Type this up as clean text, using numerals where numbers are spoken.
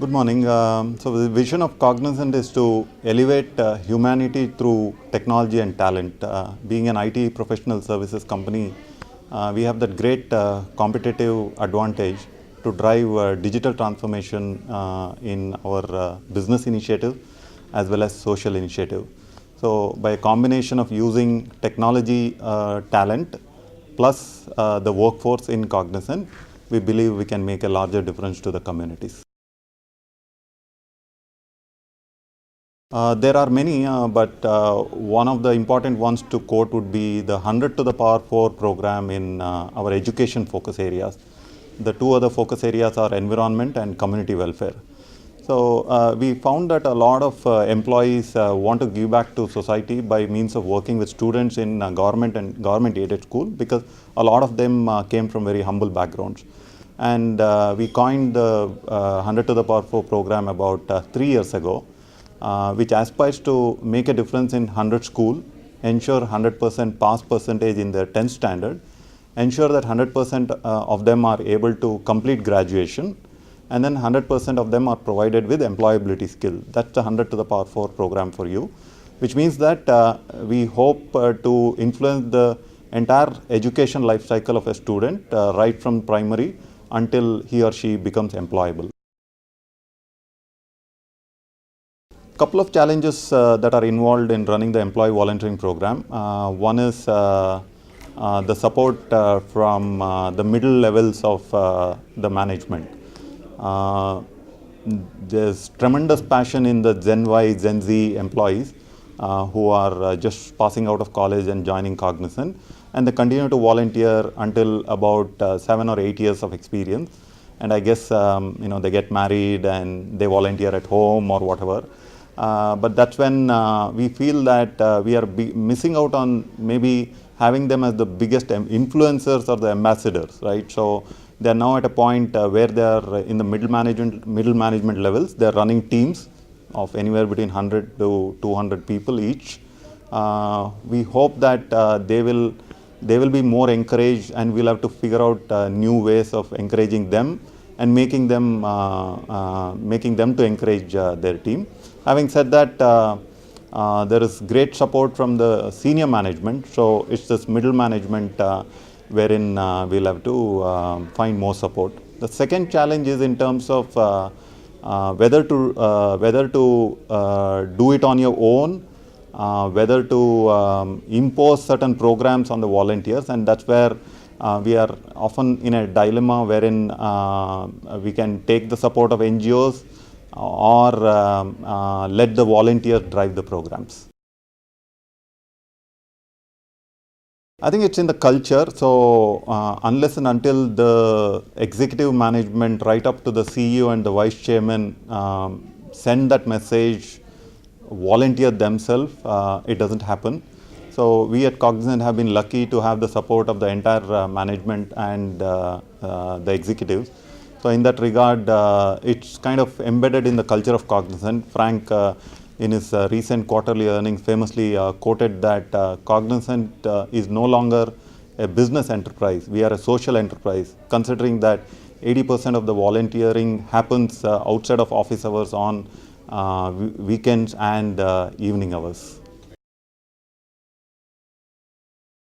Good morning. So the vision of Cognizant is to elevate humanity through technology and talent. Being an IT professional services company, we have that great competitive advantage to drive digital transformation in our business initiative as well as social initiative. So by a combination of using technology talent plus the workforce in Cognizant, we believe we can make a larger difference to the communities. There are many, but one of the important ones to quote would be the 100 to the power 4 program in our education focus areas. The two other focus areas are environment and community welfare. So we found that a lot of employees want to give back to society by means of working with students in government and government aided school, because a lot of them came from very humble backgrounds. And we coined the 100 to the power 4 program about 3 years ago. Which aspires to make a difference in 100 school, ensure 100% pass percentage in their 10th standard, ensure that 100% of them are able to complete graduation, and then 100% of them are provided with employability skill. That's the 100 to the power 4 program for you, which means that we hope to influence the entire education life cycle of a student right from primary until he or she becomes employable. Couple of challenges that are involved in running the employee volunteering program. One is the support from the middle levels of the management. There's tremendous passion in the Gen Y, Gen Z employees who are just passing out of college and joining Cognizant, and they continue to volunteer until about 7 or 8 years of experience. And I guess they get married and they volunteer at home or whatever. But that's when we feel that we are missing out on maybe having them as the biggest influencers or the ambassadors, right? So they are now at a point where they are in the middle management levels. They are running teams of anywhere between 100 to 200 people each. We hope that they will be more encouraged, and we'll have to figure out new ways of encouraging them and making them to encourage their team. Having said that, there is great support from the senior management, so it's this middle management wherein we'll have to find more support. The second challenge is in terms of whether to do it on your own, whether to impose certain programs on the volunteers, and that's where we are often in a dilemma wherein we can take the support of NGOs or let the volunteers drive the programs. I think it's in the culture. So unless and until the executive management right up to the CEO and the vice chairman send that message, volunteer themselves, it doesn't happen. So we at Cognizant have been lucky to have the support of the entire management and the executives. So in that regard, it's kind of embedded in the culture of Cognizant. Frank, in his recent quarterly earnings, famously quoted that Cognizant is no longer a business enterprise. We are a social enterprise, considering that 80% of the volunteering happens outside of office hours on weekends and evening hours.